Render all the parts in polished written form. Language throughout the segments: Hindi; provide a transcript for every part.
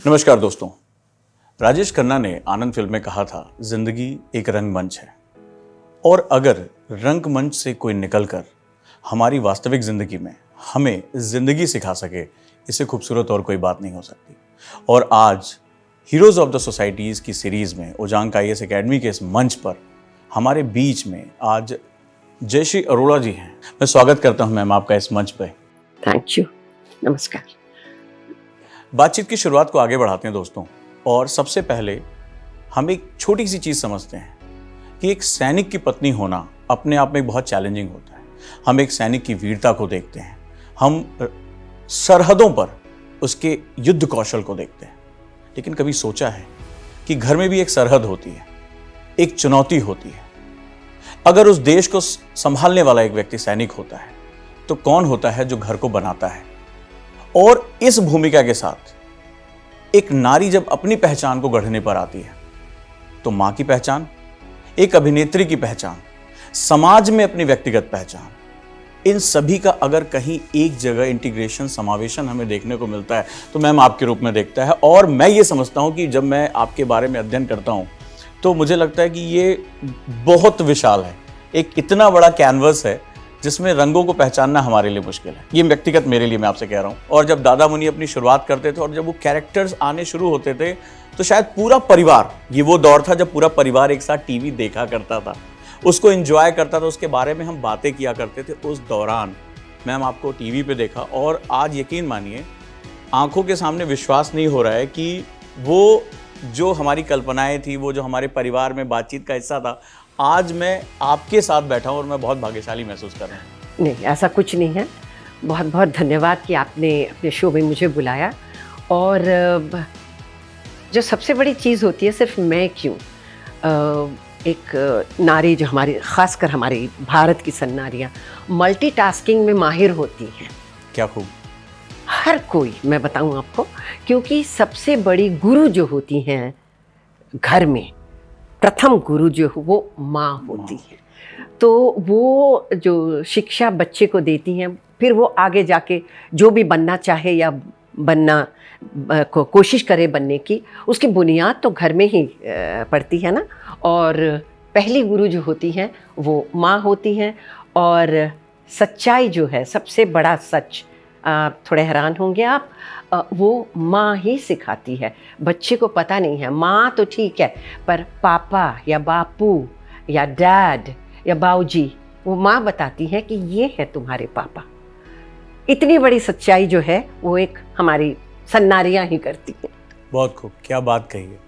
नमस्कार दोस्तों। राजेश खन्ना ने आनंद फिल्म में कहा था, जिंदगी एक रंगमंच है और अगर रंगमंच से कोई निकलकर हमारी वास्तविक जिंदगी में हमें जिंदगी सिखा सके, इससे खूबसूरत और कोई बात नहीं हो सकती। और आज हीरोज ऑफ द सोसाइटीज की सीरीज में उजांग IAS एकेडमी के इस मंच पर हमारे बीच में आज जयश्री अरोड़ा जी हैं। मैं स्वागत करता हूं मैम आपका इस मंच पे। थैंक यू, नमस्कार। बातचीत की शुरुआत को आगे बढ़ाते हैं दोस्तों, और सबसे पहले हम एक छोटी सी चीज़ समझते हैं कि एक सैनिक की पत्नी होना अपने आप में बहुत चैलेंजिंग होता है। हम एक सैनिक की वीरता को देखते हैं, हम सरहदों पर उसके युद्ध कौशल को देखते हैं, लेकिन कभी सोचा है कि घर में भी एक सरहद होती है, एक चुनौती होती है। अगर उस देश को संभालने वाला एक व्यक्ति सैनिक होता है तो कौन होता है जो घर को बनाता है? और इस भूमिका के साथ एक नारी जब अपनी पहचान को गढ़ने पर आती है तो मां की पहचान, एक अभिनेत्री की पहचान, समाज में अपनी व्यक्तिगत पहचान, इन सभी का अगर कहीं एक जगह इंटीग्रेशन, समावेशन हमें देखने को मिलता है तो मैम आपके रूप में देखता है। और मैं ये समझता हूं कि जब मैं आपके बारे में अध्ययन करता हूं तो मुझे लगता है कि ये बहुत विशाल है, एक इतना बड़ा कैनवस है जिसमें रंगों को पहचानना हमारे लिए मुश्किल है। ये व्यक्तिगत मेरे लिए मैं आपसे कह रहा हूँ। और जब दादा मुनि अपनी शुरुआत करते थे और जब वो कैरेक्टर्स आने शुरू होते थे तो शायद पूरा परिवार, ये वो दौर था जब पूरा परिवार एक साथ टीवी देखा करता था, उसको एंजॉय करता था, उसके बारे में हम बातें किया करते थे। उस दौरान मैम आपको टीवी पे देखा और आज यकीन मानिए आंखों के सामने विश्वास नहीं हो रहा है कि वो जो हमारी कल्पनाएं थी, वो जो हमारे परिवार में बातचीत का हिस्सा था, आज मैं आपके साथ बैठा हूं और मैं बहुत भाग्यशाली महसूस कर रहा हूं। नहीं, ऐसा कुछ नहीं है। बहुत बहुत धन्यवाद कि आपने अपने शो में मुझे बुलाया। और जो सबसे बड़ी चीज़ होती है, सिर्फ मैं क्यों, एक नारी जो हमारी, ख़ासकर हमारी भारत की सन नारियाँ मल्टीटास्किंग में माहिर होती हैं। क्या खूब। हर कोई, मैं बताऊं आपको, क्योंकि सबसे बड़ी गुरु जो होती हैं घर में, प्रथम गुरु जो वो माँ होती है। तो वो जो शिक्षा बच्चे को देती हैं, फिर वो आगे जाके जो भी बनना चाहे या बनना कोशिश करे बनने की, उसकी बुनियाद तो घर में ही पड़ती है ना। और पहली गुरु जो होती हैं वो माँ होती हैं। और सच्चाई जो है, सबसे बड़ा सच, थोड़े हैरान होंगे आप, वो माँ ही सिखाती है। बच्चे को पता नहीं है, माँ तो ठीक है, पर पापा या बापू या डैड या बाऊजी, वो माँ बताती है कि ये है तुम्हारे पापा। इतनी बड़ी सच्चाई जो है वो एक हमारी सन्नारियाँ ही करती हैं। बहुत खूब, क्या बात कही है।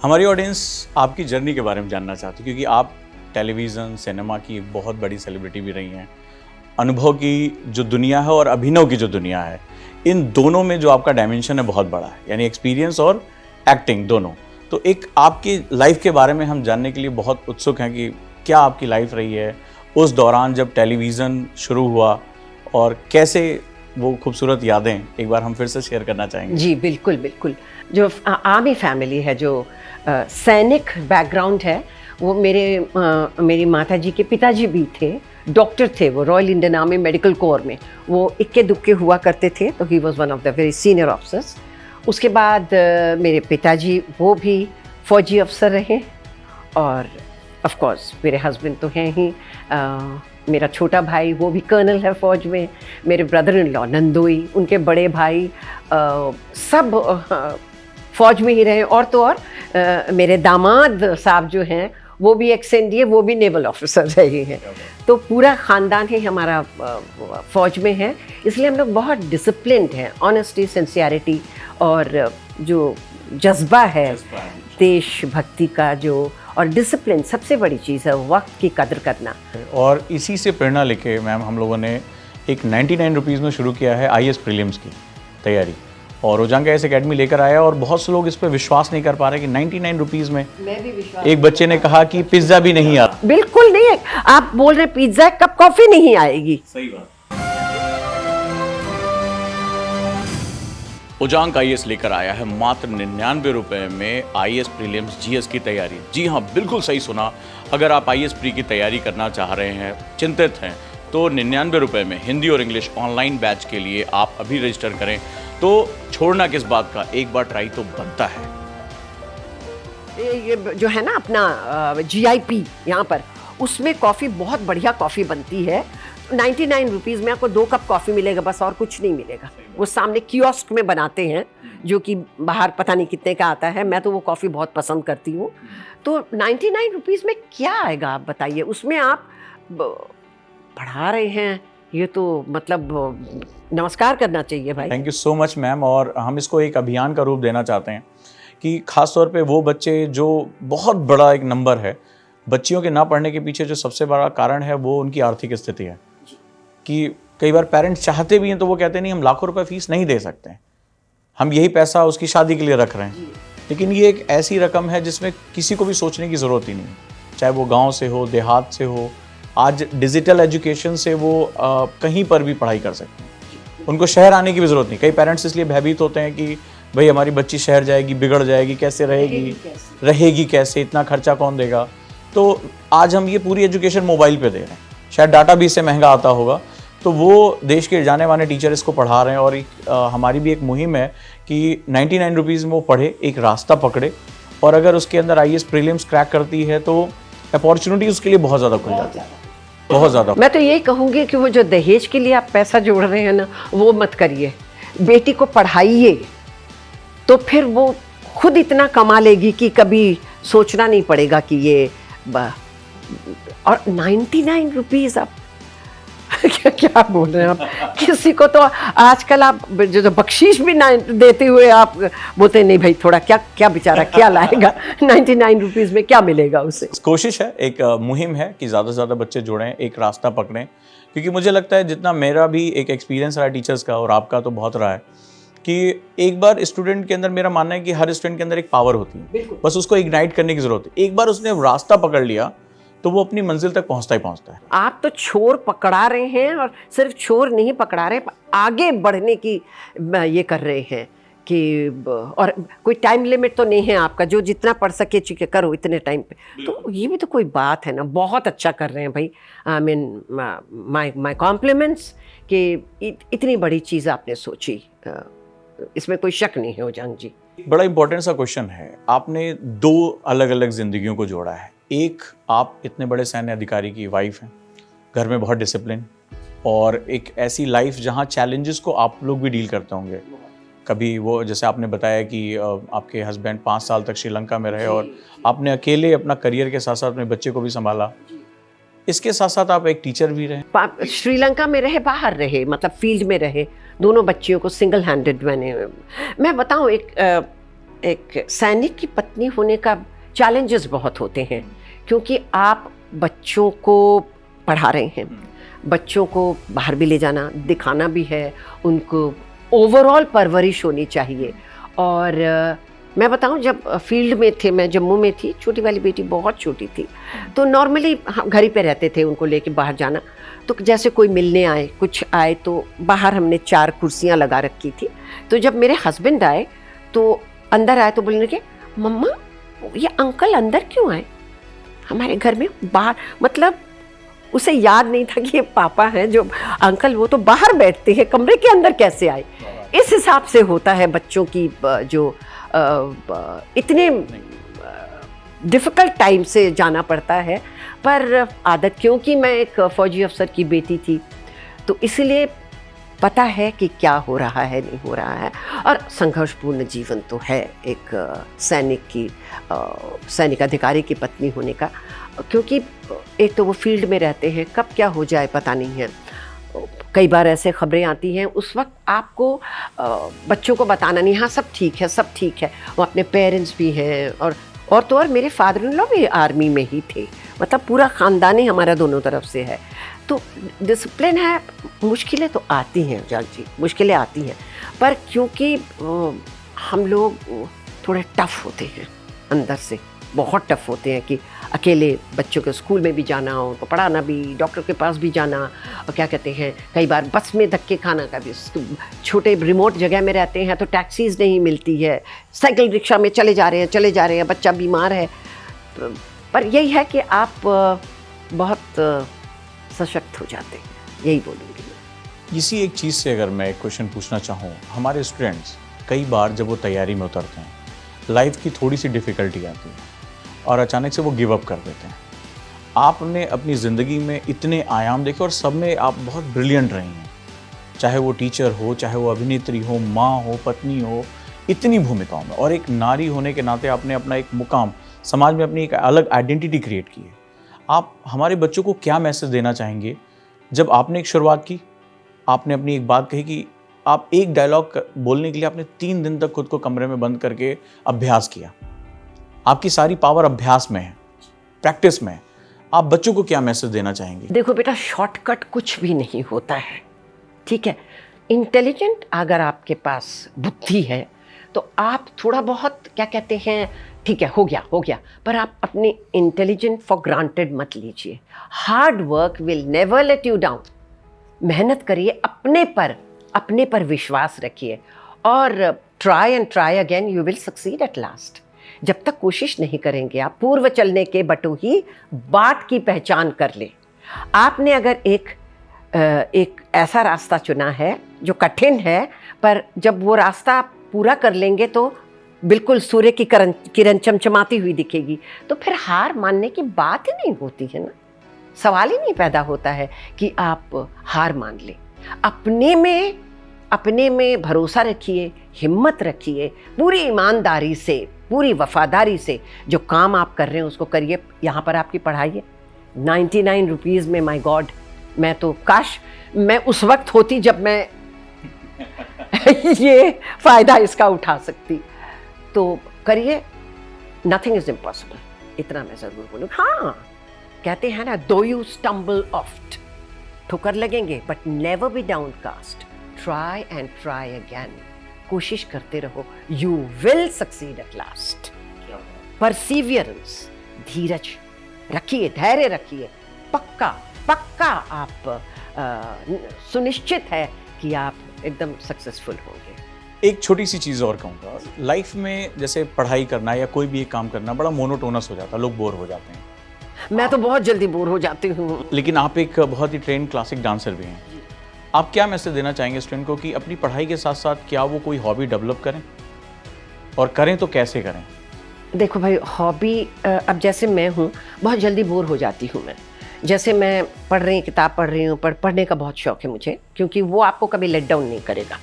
हमारी ऑडियंस आपकी जर्नी के बारे में जानना चाहती है, क्योंकि आप टेलीविज़न, सिनेमा की एक बहुत बड़ी सेलिब्रिटी भी रही हैं। अनुभव की जो दुनिया है और अभिनव की जो दुनिया है, इन दोनों में जो आपका डायमेंशन है बहुत बड़ा है, यानी एक्सपीरियंस और एक्टिंग दोनों। तो एक आपकी लाइफ के बारे में हम जानने के लिए बहुत उत्सुक हैं कि क्या आपकी लाइफ रही है उस दौरान जब टेलीविज़न शुरू हुआ, और कैसे वो खूबसूरत यादें एक बार हम फिर से शेयर करना चाहेंगे। जी बिल्कुल बिल्कुल। जो आर्मी फैमिली है, जो सैनिक बैकग्राउंड है, वो मेरी माता जी के पिताजी भी थे, डॉक्टर थे। वो royal Indian army medical corps में वो इक्के दुक्के हुआ करते थे, तो he was one of the very senior officers. उसके बाद मेरे पिताजी वो भी फौजी अफसर रहे, और ऑफ कोर्स मेरे हस्बैंड तो हैं ही। मेरा छोटा भाई वो भी कर्नल है फौज में। मेरे ब्रदर इन लॉ नंदोई, उनके बड़े भाई सब फौज में ही रहे। और तो और मेरे दामाद साहब जो हैं वो भी एक्स-NDA, वो भी नेवल ऑफिसर रहे हैं। तो पूरा ख़ानदान ही हमारा फ़ौज में है, इसलिए हम लोग बहुत डिसिप्लिन्ड हैं। ऑनेस्टी, सिंसियरिटी और जो जज्बा है देशभक्ति का, जो और डिसिप्लिन, सबसे बड़ी चीज़ है वक्त की कदर करना। और इसी से प्रेरणा लेके मैम हम लोगों ने एक 99 रुपीज़ में शुरू किया है IAS प्रीलिम्स की तैयारी, और उजांग IAS एकेडमी लेकर आया। और बहुत से लोग इस पर विश्वास नहीं कर पा रहे कि 99 रुपीज़ में, एक बच्चे ने कहा कि पिज्ज़ा भी नहीं आता। बिल्कुल नहीं है, आप बोल रहे पिज्ज़ा, कप कॉफ़ी नहीं आएगी। सही बात। उजांग IAS लेकर आया है मात्र 99 रुपए में IAS प्रीलिम्स GS की तैयारी। जी हाँ, बिल्कुल सही सुना। अगर आप IAS प्री की तैयारी करना चाह रहे हैं, चिंतित हैं, तो 99 रुपए में हिंदी और इंग्लिश ऑनलाइन बैच के लिए आप अभी रजिस्टर करें। तो छोड़ना किस बात का, एक बार ट्राई तो बनता है। ये जो है ना अपना GIP यहाँ पर, उसमें कॉफ़ी बहुत बढ़िया कॉफ़ी बनती है। 99 रुपीज़ में आपको 2 कप कॉफ़ी मिलेगा, बस और कुछ नहीं मिलेगा। वो सामने कियोस्क में बनाते हैं, जो कि बाहर पता नहीं कितने का आता है। मैं तो वो कॉफ़ी बहुत पसंद करती हूँ। तो 99 रुपीज़ में क्या आएगा आप बताइए। उसमें आप पढ़ा रहे हैं, ये तो मतलब नमस्कार करना चाहिए भाई। Thank you so much ma'am. और हम इसको एक अभियान का रूप देना चाहते हैं कि खास तौर पे वो बच्चे जो बहुत बड़ा एक नंबर है, बच्चियों के ना पढ़ने के पीछे जो सबसे बड़ा कारण है वो उनकी आर्थिक स्थिति है। कि कई बार पेरेंट्स चाहते भी हैं तो वो कहते नहीं हम लाखों रुपए फीस नहीं दे सकते, हम यही पैसा उसकी शादी के लिए रख रहे हैं। लेकिन ये एक ऐसी रकम है जिसमें किसी को भी सोचने की ज़रूरत ही नहीं, चाहे वो गांव से हो, देहात से हो। आज डिजिटल एजुकेशन से वो कहीं पर भी पढ़ाई कर सकते हैं, उनको शहर आने की भी ज़रूरत नहीं। कई पेरेंट्स इसलिए भयभीत होते हैं कि भाई हमारी बच्ची शहर जाएगी, बिगड़ जाएगी, कैसे रहेगी कैसे, इतना खर्चा कौन देगा। तो आज हम ये पूरी एजुकेशन मोबाइल पे दे रहे हैं, शायद डाटा भी इससे महंगा आता होगा। तो वो देश के जाने माने टीचर इसको पढ़ा रहे हैं। और हमारी भी एक मुहिम है कि 99 रुपीज़ में वो पढ़े, एक रास्ता पकड़े, और अगर उसके अंदर IAS प्रीलिम्स क्रैक करती है तो अपॉर्चुनिटी उसके लिए बहुत ज़्यादा खुल जाती है, बहुत ज़्यादा। मैं तो यही कहूँगी कि वो जो दहेज के लिए आप पैसा जोड़ रहे हैं ना, वो मत करिए। बेटी को पढ़ाइए तो फिर वो खुद इतना कमा लेगी कि कभी सोचना नहीं पड़ेगा कि ये और 99 रुपीज़ आप क्या बोल रहे हैं आप। किसी को तो आजकल आप जो बख्शीश भी ना देते हुए आप बोलते नहीं भाई थोड़ा क्या बेचारा क्या लाएगा 99 रुपीज़ में क्या मिलेगा उसे। कोशिश है, एक मुहिम है कि ज़्यादा से ज़्यादा बच्चे जुड़ें, एक रास्ता पकड़ें। क्योंकि मुझे लगता है जितना मेरा भी एक एक्सपीरियंस रहा है टीचर्स का, और आपका तो बहुत रहा है, कि एक बार स्टूडेंट के अंदर, मेरा मानना है कि हर स्टूडेंट के अंदर एक पावर होती है, बस उसको इग्नाइट करने की ज़रूरत है। एक बार उसने रास्ता पकड़ लिया तो वो अपनी मंजिल तक पहुंचता ही पहुंचता है। आप तो छोर पकड़ा रहे हैं, और सिर्फ छोर नहीं पकड़ा रहे, आगे बढ़ने की ये कर रहे हैं कि और कोई टाइम लिमिट तो नहीं है आपका, जो जितना पढ़ सके चीज़ें करो इतने टाइम पे। तो ये भी तो कोई बात है ना। बहुत अच्छा कर रहे हैं भाई। आई मीन माय कॉम्प्लीमेंट्स कि इतनी बड़ी चीज़ आपने सोची, इसमें कोई शक नहीं है उजांग जी। बड़ा इंपॉर्टेंट सा क्वेश्चन है। आपने 2 अलग अलग जिंदगियों को जोड़ा है। एक, आप इतने बड़े सैन्य अधिकारी की वाइफ हैं, घर में बहुत डिसिप्लिन, और एक ऐसी लाइफ जहां चैलेंजेस को आप लोग भी डील करते होंगे। कभी वो जैसे आपने बताया कि आपके हस्बैंड 5 साल तक श्रीलंका में रहे, और आपने अकेले अपना करियर के साथ साथ अपने बच्चे को भी संभाला। इसके साथ साथ आप एक टीचर भी रहे। श्रीलंका में रहे, बाहर रहे, मतलब फील्ड में रहे। दोनों बच्चियों को सिंगल हैंडेड मैं बताऊं, एक सैनिक की पत्नी होने का चैलेंजेस बहुत होते हैं, क्योंकि आप बच्चों को पढ़ा रहे हैं, बच्चों को बाहर भी ले जाना, दिखाना भी है, उनको ओवरऑल परवरिश होनी चाहिए। और मैं बताऊं, जब फील्ड में थे, मैं जम्मू में थी, छोटी वाली बेटी बहुत छोटी थी, तो नॉर्मली हम घर ही पे रहते थे, उनको लेके बाहर जाना। तो जैसे कोई मिलने आए, कुछ आए, तो बाहर हमने 4 कुर्सियां लगा रखी थी। तो जब मेरे हस्बैंड आए तो अंदर आए तो बोलने के, मम्मा ये अंकल अंदर क्यों आए हमारे घर में? बाहर, मतलब उसे याद नहीं था कि ये पापा हैं जो अंकल, वो तो बाहर बैठते हैं, कमरे के अंदर कैसे आए। इस हिसाब से होता है बच्चों की जो इतने डिफ़िकल्ट टाइम से जाना पड़ता है। पर आदत, क्योंकि मैं एक फ़ौजी अफसर की बेटी थी, तो इसलिए पता है कि क्या हो रहा है, नहीं हो रहा है। और संघर्षपूर्ण जीवन तो है एक सैनिक अधिकारी की पत्नी होने का, क्योंकि एक तो वो फील्ड में रहते हैं, कब क्या हो जाए पता नहीं है। कई बार ऐसे खबरें आती हैं, उस वक्त आपको बच्चों को बताना नहीं, हाँ सब ठीक है, सब ठीक है। वो अपने पेरेंट्स भी हैं, और तो और मेरे फादर इन लॉ भी आर्मी में ही थे, मतलब पूरा ख़ानदान ही हमारा दोनों तरफ से है। तो डिसिप्लिन है, मुश्किलें तो आती हैं जान जी, मुश्किलें आती हैं, पर क्योंकि हम लोग थोड़े टफ़ होते हैं अंदर से, बहुत टफ़ होते हैं कि अकेले बच्चों के स्कूल में भी जाना, उनको पढ़ाना भी, डॉक्टर के पास भी जाना, और क्या कहते हैं, कई बार बस में धक्के खाना का भी। छोटे रिमोट जगह में रहते हैं तो टैक्सीज़ नहीं मिलती है, साइकिल रिक्शा में चले जा रहे हैं, बच्चा बीमार है। पर यही है कि आप बहुत सशक्त हो जाते हैं, यही बोलूँगी मैं। इसी एक चीज़ से अगर मैं एक क्वेश्चन पूछना चाहूँ, हमारे स्टूडेंट्स कई बार जब वो तैयारी में उतरते हैं, लाइफ की थोड़ी सी डिफ़िकल्टी आती है और अचानक से वो गिव अप कर देते हैं। आपने अपनी ज़िंदगी में इतने आयाम देखे और सब में आप बहुत ब्रिलियंट रही हैं, चाहे वो टीचर हो, चाहे वो अभिनेत्री हो, माँ हो, पत्नी हो, इतनी भूमिकाओं में, और एक नारी होने के नाते आपने अपना एक मुकाम समाज में, अपनी एक अलग आइडेंटिटी क्रिएट की है। आप हमारे बच्चों को क्या मैसेज देना चाहेंगे? जब आपने एक शुरुआत की, आपने अपनी एक बात कही कि आप एक डायलॉग बोलने के लिए आपने 3 दिन तक खुद को कमरे में बंद करके अभ्यास किया। आपकी सारी पावर अभ्यास में है, प्रैक्टिस में है। आप बच्चों को क्या मैसेज देना चाहेंगे? देखो बेटा, शॉर्टकट कुछ भी नहीं होता है, ठीक है। इंटेलिजेंट अगर आपके पास बुद्धि है तो आप थोड़ा बहुत क्या कहते हैं, ठीक है, हो गया, पर आप अपनी इंटेलिजेंट फॉर ग्रांटेड मत लीजिए। Hard work will never let you down. मेहनत करिए, अपने पर विश्वास रखिए और try and try again, you will succeed at last. जब तक कोशिश नहीं करेंगे आप, पूर्व चलने के बटु ही बाट की पहचान कर ले। आपने अगर एक ऐसा रास्ता चुना है जो कठिन है, पर जब वो रास्ता पूरा कर लेंगे तो बिल्कुल सूर्य की किरण चमचमाती हुई दिखेगी, तो फिर हार मानने की बात ही नहीं होती है ना। सवाल ही नहीं पैदा होता है कि आप हार मान लें। अपने में भरोसा रखिए, हिम्मत रखिए, पूरी ईमानदारी से, पूरी वफादारी से जो काम आप कर रहे हैं उसको करिए। यहाँ पर आपकी पढ़ाई है 99 रुपीज़ में, माय गॉड, मैं तो काश मैं उस वक्त होती जब मैं ये फ़ायदा इसका उठा सकती। तो करिए, नथिंग इज़ इम्पॉसिबल, इतना मैं ज़रूर बोलूँ। हाँ, कहते हैं ना, दो यू स्टम्बल ऑफ्ट, ठोकर लगेंगे but never be downcast, try and try again, कोशिश करते रहो, you will succeed at last. Perseverance, धीरज रखिए, धैर्य रखिए, पक्का आप सुनिश्चित है कि आप एकदम सक्सेसफुल होंगे। एक छोटी सी चीज़ और कहूँगा, लाइफ में जैसे पढ़ाई करना या कोई भी एक काम करना बड़ा मोनोटोनस हो जाता है, लोग बोर हो जाते हैं। मैं तो बहुत जल्दी बोर हो जाती हूँ। लेकिन आप एक बहुत ही ट्रेंड क्लासिक डांसर भी हैं। आप क्या मैसेज देना चाहेंगे स्टूडेंट को कि अपनी पढ़ाई के साथ साथ क्या वो कोई हॉबी डेवलप करें, और करें तो कैसे करें? देखो भाई, हॉबी, अब जैसे मैं हूँ, बहुत जल्दी बोर हो जाती हूँ मैं। जैसे मैं किताब पढ़ रही हूँ, पढ़ने का बहुत शौक है मुझे, क्योंकि वो आपको कभी लेट डाउन नहीं करेगा।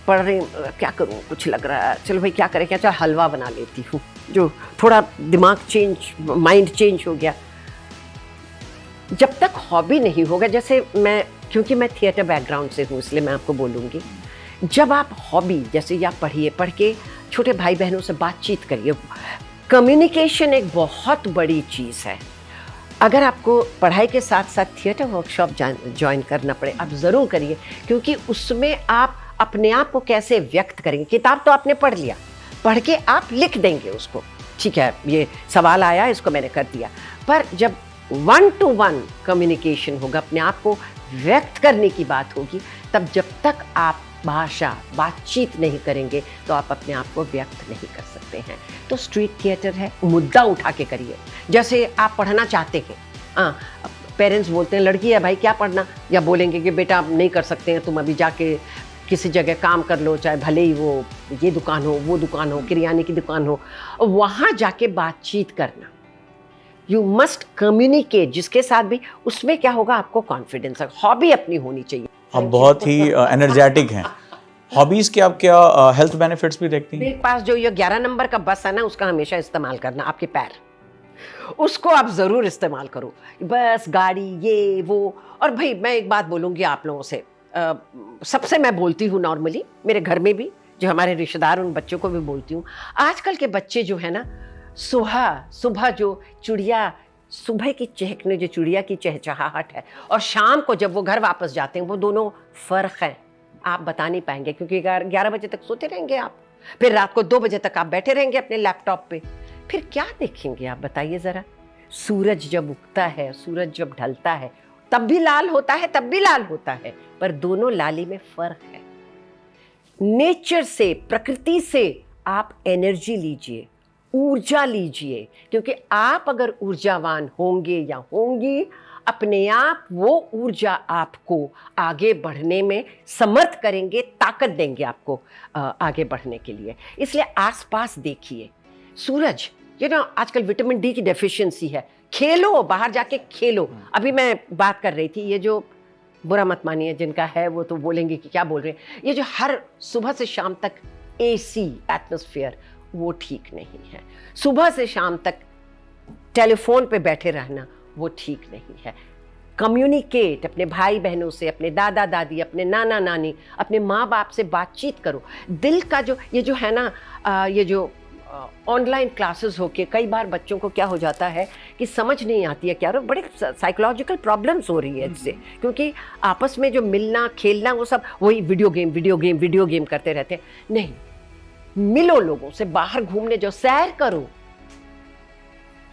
पढ़ रही, क्या करूँ, कुछ लग रहा है, चलो भाई क्या करें, क्या, चलो हलवा बना लेती हूँ, जो थोड़ा दिमाग चेंज, माइंड चेंज हो गया। जब तक हॉबी नहीं होगा, जैसे क्योंकि मैं थिएटर बैकग्राउंड से हूँ, इसलिए मैं आपको बोलूँगी, जब आप हॉबी, जैसे या पढ़ के छोटे भाई बहनों से बातचीत करिए। कम्युनिकेशन एक बहुत बड़ी चीज़ है। अगर आपको पढ़ाई के साथ साथ थिएटर वर्कशॉप ज्वाइन करना पड़े, आप ज़रूर करिए, क्योंकि उसमें आप अपने आप को कैसे व्यक्त करेंगे। किताब तो आपने पढ़ लिया, पढ़ के आप लिख देंगे उसको, ठीक है, ये सवाल आया, इसको मैंने कर दिया, पर जब 1-to-1 कम्युनिकेशन होगा, अपने आप को व्यक्त करने की बात होगी, तब जब तक आप बातचीत नहीं करेंगे तो आप अपने आप को व्यक्त नहीं कर सकते हैं। तो स्ट्रीट थिएटर है, मुद्दा उठा के करिए। जैसे आप पढ़ना चाहते हैं, पेरेंट्स बोलते हैं लड़की है भाई क्या पढ़ना, या बोलेंगे कि बेटा आप नहीं कर सकते हैं, तुम अभी जाके किसी जगह काम कर लो, चाहे भले ही वो ये दुकान हो, वो दुकान हो, किराने की दुकान हो, वहाँ जाके बातचीत करना। यू मस्ट कम्युनिकेट, जिसके साथ भी, उसमें क्या होगा, आपको कॉन्फिडेंस है। हॉबी अपनी होनी चाहिए। आप बहुत ही एनर्जेटिक हैं। हॉबीज़ के आप क्या हेल्थ बेनिफिट्स भी देखती हैं? मेरे पास जो ये 11 नंबर का बस है ना, उसका हमेशा इस्तेमाल करना, आपके पैर, उसको आप ज़रूर इस्तेमाल करो। बस, गाड़ी, ये वो। और भाई मैं एक बात बोलूँगी आप लोगों से, सबसे मैं बोलती हूँ, नॉर्मली मेरे घर में भी जो हमारे रिश्तेदार, उन बच्चों को भी बोलती हूँ, आजकल के बच्चे जो है ना, सुबह जो चिड़िया, सुबह की चहकने, जो चिड़िया की चहचहाहट है, और शाम को जब वो घर वापस जाते हैं, वो दोनों फ़र्क है। आप बता नहीं पाएंगे, क्योंकि 11 बजे तक सोते रहेंगे आप, फिर रात को 2 बजे तक आप बैठे रहेंगे अपने लैपटॉप पे, फिर क्या देखेंगे आप, बताइए ज़रा। सूरज जब उगता है, सूरज जब ढलता है, तब भी लाल होता है, पर दोनों लाली में फ़र्क है। नेचर से, प्रकृति से आप एनर्जी लीजिए, ऊर्जा लीजिए, क्योंकि आप अगर ऊर्जावान होंगे या होंगी, अपने आप वो ऊर्जा आपको आगे बढ़ने में समर्थ करेंगे, ताकत देंगे आपको आगे बढ़ने के लिए। इसलिए आसपास देखिए, सूरज, आजकल विटामिन डी की डेफिशिएंसी है, खेलो, बाहर जाके खेलो। अभी मैं बात कर रही थी, ये जो बुरा मत मानिए, जिनका है वो तो बोलेंगे कि क्या बोल रहे हैं, ये जो हर सुबह से शाम तक एसी एटमॉस्फेयर, वो ठीक नहीं है। सुबह से शाम तक टेलीफोन पे बैठे रहना वो ठीक नहीं है। कम्युनिकेट अपने भाई बहनों से, अपने दादा दादी, अपने नाना नानी, अपने माँ बाप से बातचीत करो। दिल का जो ये जो है ना, ये जो ऑनलाइन क्लासेस होके कई बार बच्चों को क्या हो जाता है कि समझ नहीं आती है क्या, बड़े साइकोलॉजिकल प्रॉब्लम्स हो रही है इससे, क्योंकि आपस में जो मिलना खेलना वो सब वही वीडियो गेम करते रहते हैं। नहीं, मिलो लोगों से, बाहर घूमने जाओ, सैर करो,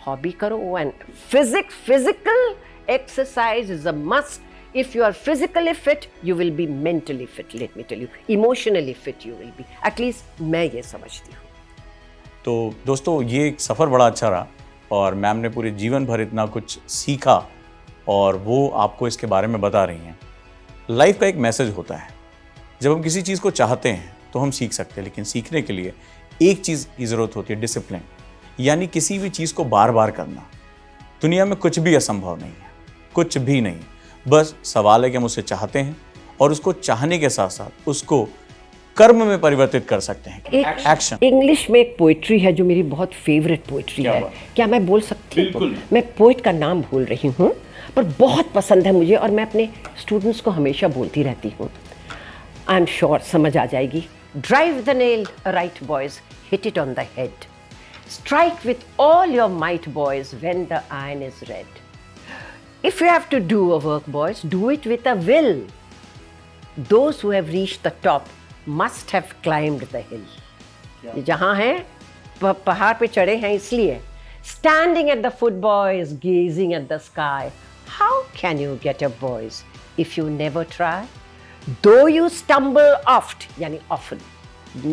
हॉबी करो। And physical exercise is a must. If you are physically fit, you will be mentally fit. Let me tell you, emotionally fit you will be. At least मैं ये समझती हूँ। तो दोस्तों, ये एक सफ़र बड़ा अच्छा रहा और मैम ने पूरे जीवन भर इतना कुछ सीखा और वो आपको इसके बारे में बता रही हैं। लाइफ का एक मैसेज होता है, जब हम किसी चीज़ को चाहते हैं तो हम सीख सकते हैं, लेकिन सीखने के लिए एक चीज़ की ज़रूरत होती है, डिसिप्लिन, यानी किसी भी चीज़ को बार बार करना। दुनिया में कुछ भी असंभव नहीं है, कुछ भी नहीं। बस सवाल है कि हम उसे चाहते हैं और उसको चाहने के साथ साथ उसको कर्म में परिवर्तित कर सकते हैं। एक्शन। इंग्लिश में एक पोइट्री है जो मेरी बहुत फेवरेट पोइट्री है। क्या मैं बोल सकती हूँ? मैं पोइट का नाम भूल रही हूँ, पर बहुत पसंद है मुझे और मैं अपने स्टूडेंट्स को हमेशा बोलती रहती हूँ। आई एम श्योर समझ आ जाएगी। Drive the nail right boys, hit it on the head, strike with all your might boys when the iron is red. If you have to do a work, boys, do it with a will. Those who have reached the top must have climbed the hill. जहाँ हैं पहाड़ पे चढ़े हैं इसलिए। Standing at the foot, boys, gazing at the sky. How can you get up, boys, if you never try? Though you stumble oft, यानी often,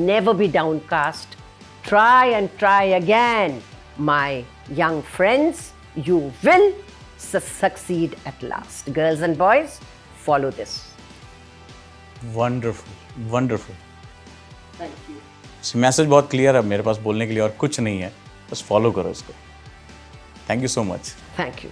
never be downcast. Try and try again, my young friends. You will succeed at last. Girls and boys, follow this. Wonderful, wonderful. Thank you. Message बहुत क्लियर है, मेरे पास बोलने के लिए और कुछ नहीं है, बस फॉलो करो इसको। Thank you so much. Thank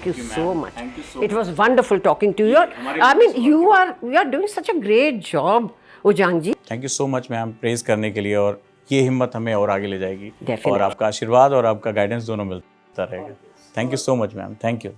you so much. It was wonderful talking to you. I mean, you are doing such a great job, Ujang ji. Thank you so much ma'am, praise करने के लिए, और ये हिम्मत हमें और आगे ले जाएगी। Definitely. और आपका आशीर्वाद और आपका गाइडेंस दोनों मिलता रहेगा। Thank you so much ma'am, thank you.